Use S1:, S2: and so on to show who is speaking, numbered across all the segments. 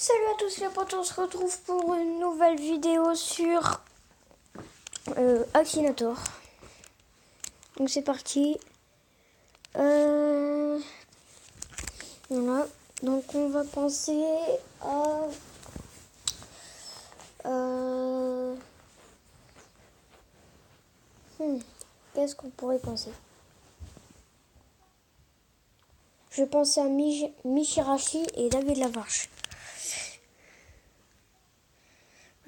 S1: Salut à tous les potes, on se retrouve pour une nouvelle vidéo sur Akinator. Donc c'est parti. Voilà. Donc on va penser à qu'est-ce qu'on pourrait penser? Je pensais à Michirashi et David Lavarche.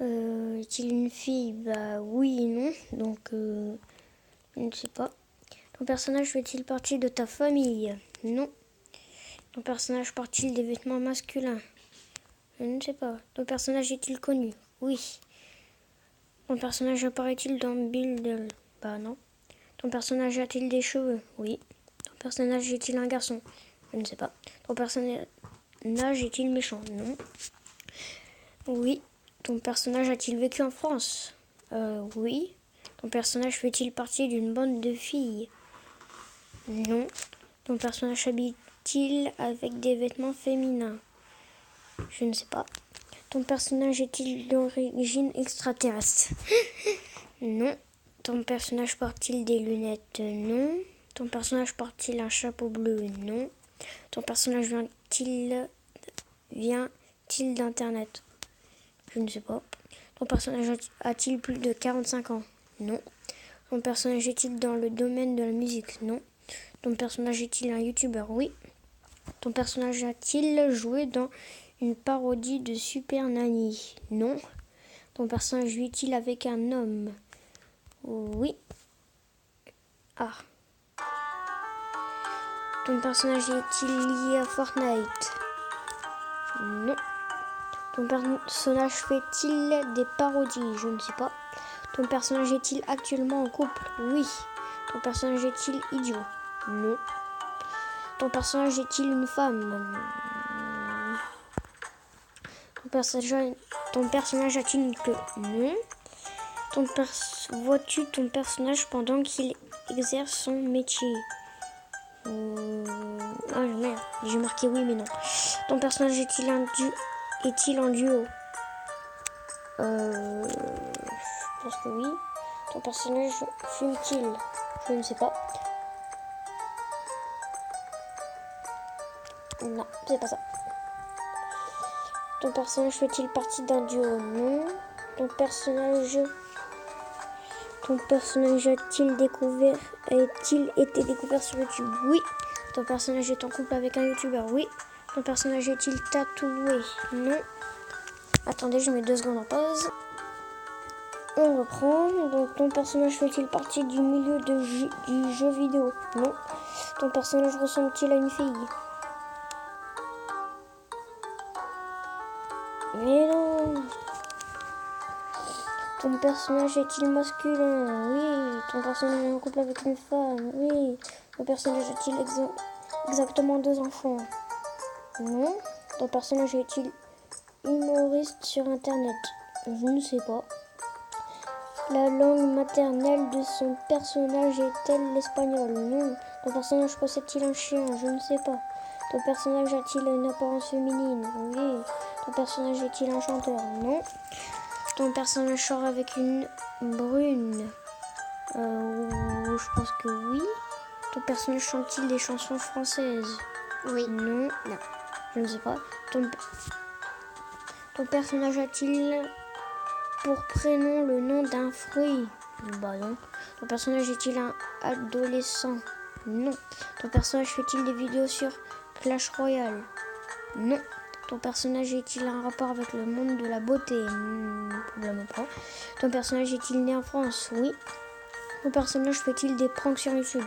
S1: Est-il une fille? Bah oui et non. Donc je ne sais pas. Ton personnage fait-il partie de ta famille? Non. Ton personnage porte-t-il des vêtements masculins? Je ne sais pas. Ton personnage est-il connu? Oui. Ton personnage apparaît-il dans Build? Bah non. Ton personnage a-t-il des cheveux? Oui. Ton personnage est-il un garçon? Je ne sais pas. Ton personnage est-il méchant? Non. Oui. Ton personnage a-t-il vécu en France? Oui. Ton personnage fait-il partie d'une bande de filles? Non. Ton personnage habite-t-il avec des vêtements féminins? Je ne sais pas. Ton personnage est-il d'origine extraterrestre? Non. Ton personnage porte-t-il des lunettes? Non. Ton personnage porte-t-il un chapeau bleu? Non. Ton personnage vient-il d'Internet? Je ne sais pas. Ton personnage a-t-il plus de 45 ans? Non. Ton personnage est-il dans le domaine de la musique? Non. Ton personnage est-il un youtubeur? Oui. Ton personnage a-t-il joué dans une parodie de Super Nanny? Non. Ton personnage vit-il avec un homme? Oui. Ah. Ton personnage est-il lié à Fortnite? Non. Ton personnage fait-il des parodies? Je ne sais pas. Ton personnage est-il actuellement en couple? Oui. Ton personnage est-il idiot? Non. Ton personnage est-il une femme? Ton personnage a-t-il une queue? Non. Vois-tu ton personnage pendant qu'il exerce son métier? Ah merde, j'ai marqué oui mais non. Ton personnage est-il en duo? Je pense que oui. Ton personnage fume-t-il? Je ne sais pas. Non, c'est pas ça. Ton personnage fait-il partie d'un duo? Non. Ton personnage a-t-il été découvert sur YouTube? Oui. Ton personnage est en couple avec un youtubeur? Oui. Ton personnage est-il tatoué? Non. Attendez, je mets 2 secondes en pause. On reprend. Donc ton personnage fait-il partie du milieu du jeu vidéo? Non. Ton personnage ressemble-t-il à une fille? Mais non. Ton personnage est-il masculin? Oui. Ton personnage est en couple avec une femme? Oui. Ton personnage a-t-il exactement 2 enfants? Non. Ton personnage est-il humoriste sur internet? Je ne sais pas. La langue maternelle de son personnage est-elle l'espagnol? Non. Ton personnage possède-t-il un chien? Je ne sais pas. Ton personnage a-t-il une apparence féminine? Oui. Ton personnage est-il un chanteur? Non. Ton personnage sort avec une brune? Je pense que oui. Ton personnage chante-t-il des chansons françaises?
S2: Oui.
S1: Non.
S2: Non.
S1: Je ne sais pas. Ton personnage a-t-il pour prénom le nom d'un fruit? Bah non. Ton personnage est-il un adolescent? Non. Ton personnage fait-il des vidéos sur Clash Royale? Non. Ton personnage est-il un rapport avec le monde de la beauté? Probablement pas. Ton personnage est-il né en France? Oui. Ton personnage fait-il des pranks sur YouTube?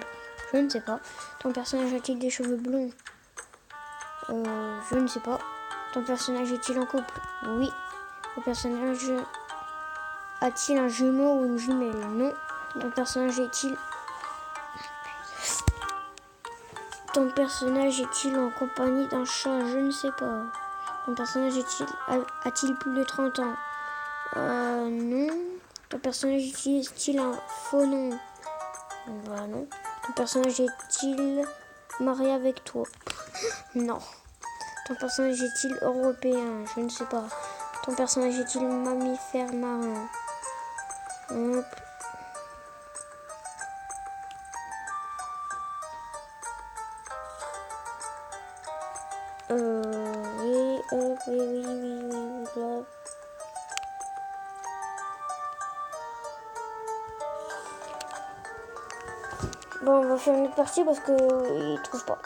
S1: Je ne sais pas. Ton personnage a-t-il des cheveux blonds? Je ne sais pas. Ton personnage est-il en couple? Oui. Ton personnage a-t-il un jumeau ou une jumelle? Non. Ton personnage Ton personnage est-il en compagnie d'un chat? Je ne sais pas. Ton personnage a-t-il plus de 30 ans? Non. Ton personnage utilise-t-il un faux nom? Bah non. Ton personnage est-il marié avec toi? Non. Ton personnage est-il européen? Je ne sais pas. Ton personnage est-il mammifère marin? Hop. Oui, hop, oui, là. Bon, on va faire une autre partie parce qu'il trouve pas.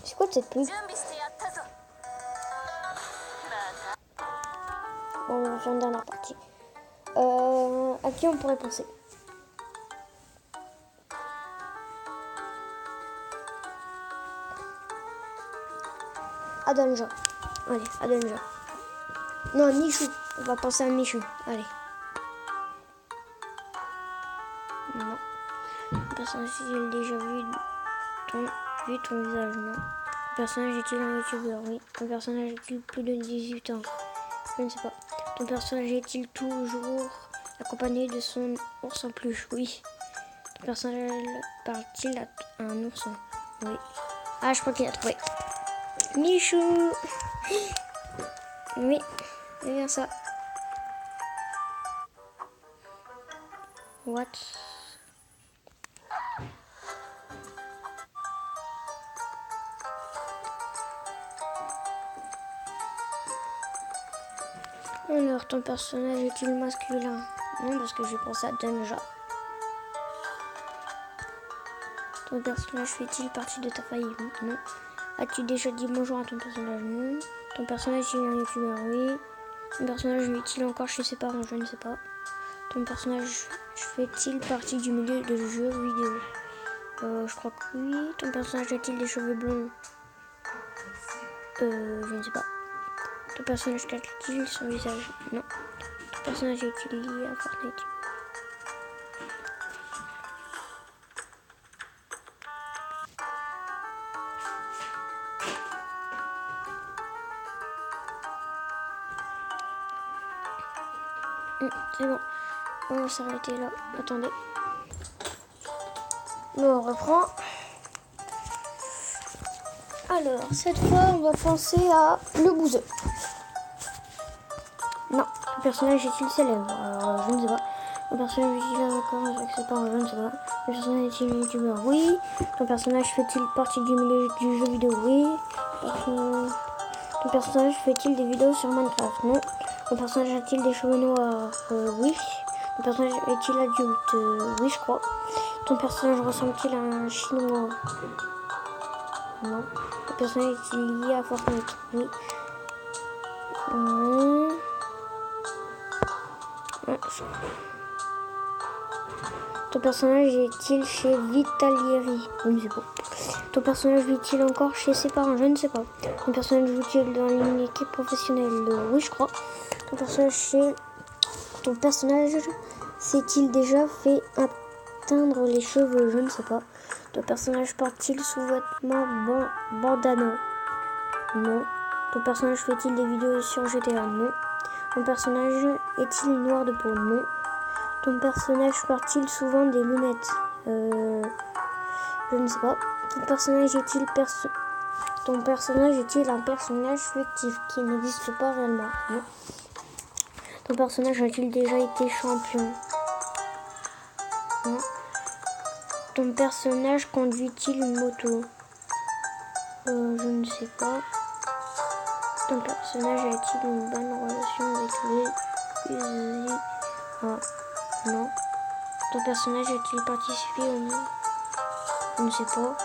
S1: C'est quoi cette pub? Bon, on va faire une dernière partie. À qui on pourrait penser? À Danja. Allez, à Danja. Non, Michou. On va penser à Michou. Allez. Non. Personnage est-il déjà vu ton visage? Non. Ton personnage est-il un youtubeur? Oui. Ton personnage est-il plus de 18 ans? Je ne sais pas. Ton personnage est-il toujours accompagné de son ours en peluche? Oui. Ton personnage parle-t-il à un ourson? Oui. Ah, je crois qu'il a trouvé. Michou. Oui, c'est bien ça. What? Alors, ton personnage est-il masculin? Non, parce que j'ai pensé à Danja. Ton personnage fait-il partie de ta famille? Non. As-tu déjà dit bonjour à ton personnage? Non. Ton personnage est un youtubeur? Oui. Ton personnage vit-il encore chez ses parents? Je ne sais pas. Ton personnage fait-il partie du milieu de jeux vidéo? Je crois que oui. Ton personnage a-t-il des cheveux blonds? Je ne sais pas. Ton personnage cache-t-il son visage? Non. Ton personnage est-il lié à Fortnite? C'est bon. On va s'arrêter là. Attendez. Nous on reprend. Alors, cette fois, on va penser à le bouseux. Non. Ton personnage est-il célèbre? Alors, je ne sais pas. Ton personnage est-il encore avec ses parents? Je ne sais pas. Ton personnage est-il youtubeur? Oui. Ton personnage fait-il partie du milieu du jeu vidéo? Oui. Ton personnage fait-il des vidéos sur Minecraft? Non. Ton personnage a-t-il des cheveux noirs? Oui. Ton personnage est-il adulte? Oui, je crois. Ton personnage ressemble-t-il à un chinois? Non. Ton personnage est-il lié à Fortnite? Oui. Ton personnage est-il chez Vitalieri? Je ne sais pas. Ton personnage vit-il encore chez ses parents? Je ne sais pas. Ton personnage joue-t-il dans une équipe professionnelle? Oui, je crois. Ton personnage s'est-il déjà fait atteindre les cheveux? Je ne sais pas. Ton personnage porte-t-il sous-vêtements bandana? Non. Ton personnage fait-il des vidéos sur GTA? Non. Ton personnage est-il noir de peau? Non. Ton personnage porte-t-il souvent des lunettes? Je ne sais pas. Ton personnage est-il un personnage fictif qui n'existe pas réellement? Non. Ton personnage a-t-il déjà été champion? Non. Ton personnage conduit-il une moto? Je ne sais pas. Ton personnage a-t-il une bonne relation avec les usagers? Ah, non. Ton personnage a-t-il participé au monde? Je ne sais pas.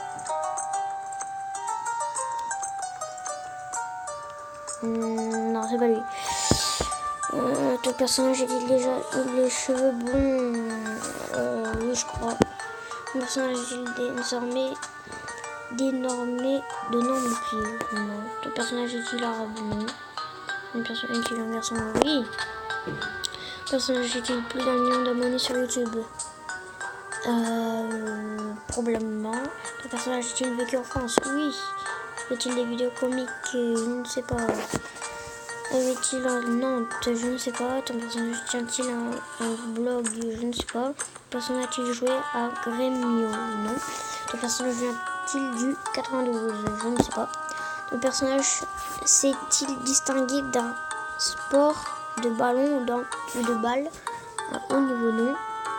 S1: Non, c'est pas lui. Ton personnage a-t-il déjà les cheveux blonds? Oui, je crois. Ton personnage a-t-il désormais de nom de fille? Non. Ton personnage est-il arabe? Non. Ton personnage est-il un garçon? Oui. Ton personnage a-t-il plus d'un million d'abonnés sur YouTube? Probablement. Ton personnage a-t-il vécu en France? Oui. Fait-il des vidéos comiques? Je ne sais pas. Avait-il un Nantes? Je ne sais pas. Ton personnage tient-il un blog? Je ne sais pas. Ton personnage a-t-il joué à Grêmio? Non. Ton personnage vient-il du 92? Je ne sais pas. Ton personnage s'est-il distingué d'un sport de ballon ou de balle à haut niveau? Non.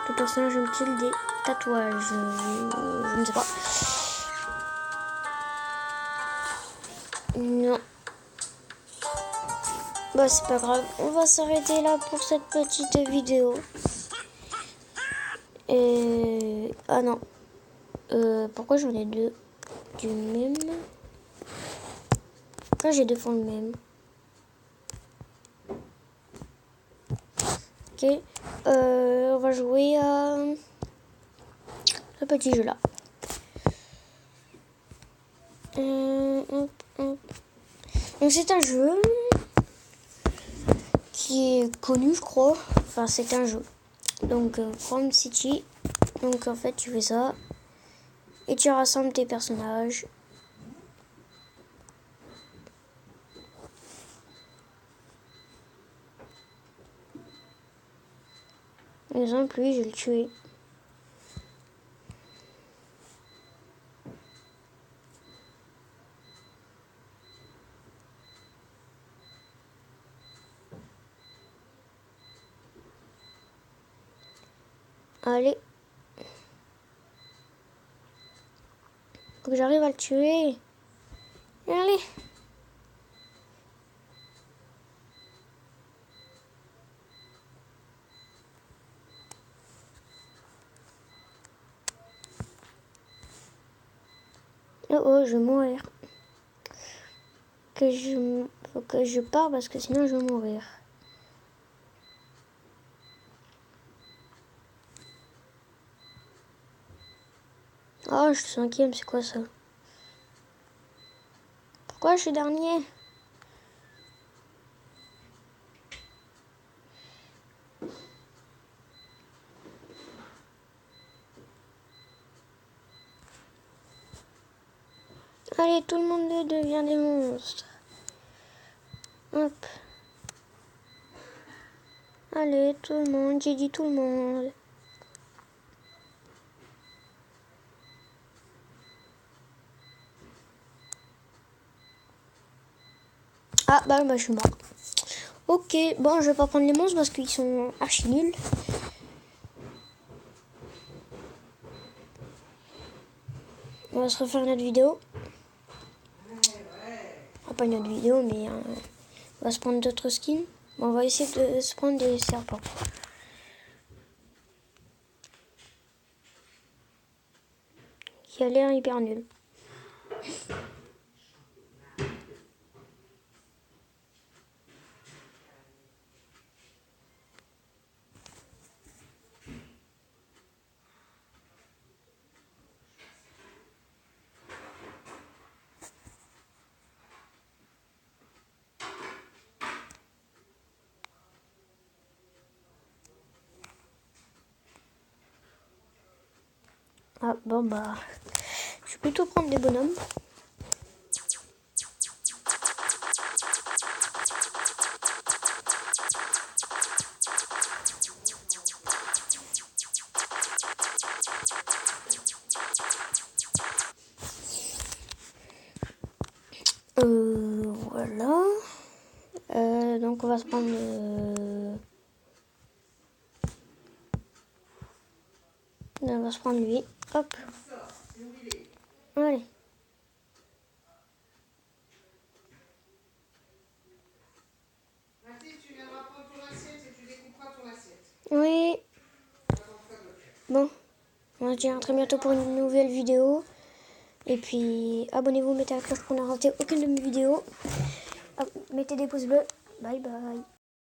S1: Ton personnage a-t-il des tatouages? Je ne sais pas. Non. Bah c'est pas grave, on va s'arrêter là pour cette petite vidéo. Et... ah non. Pourquoi j'en ai deux du même? Pourquoi j'ai deux fonds le même? Ok. On va jouer à ce petit jeu là. Donc c'est un jeu qui est connu, je crois. Enfin, c'est un jeu. Donc Chrome City. Donc en fait, tu fais ça et tu rassembles tes personnages. Par exemple, lui, je vais le tuer. Allez. Faut que j'arrive à le tuer. Allez. Oh, je vais mourir. Faut que je pars parce que sinon je vais mourir. Oh, je suis cinquième, c'est quoi ça? Pourquoi je suis dernier? Allez, tout le monde devient des monstres. Hop. Allez, tout le monde, j'ai dit tout le monde. Ah, bah je suis mort. Ok, bon, je vais pas prendre les monstres parce qu'ils sont archi nuls. On va se refaire une autre vidéo. Ah, pas une autre vidéo, mais on va se prendre d'autres skins. Bon, on va essayer de se prendre des serpents. Qui a l'air hyper nul. Ah, bon, bah, je vais plutôt prendre des bonhommes. Voilà. Donc on va se prendre on va se prendre lui. Hop. Allez.
S2: Tu viendras prendre ton assiette et tu découperas ton assiette.
S1: Oui. Bon. On se dit à très bientôt pour une nouvelle vidéo. Et puis abonnez-vous, mettez la cloche pour ne rater aucune de mes vidéos. Hop, mettez des pouces bleus. Bye bye.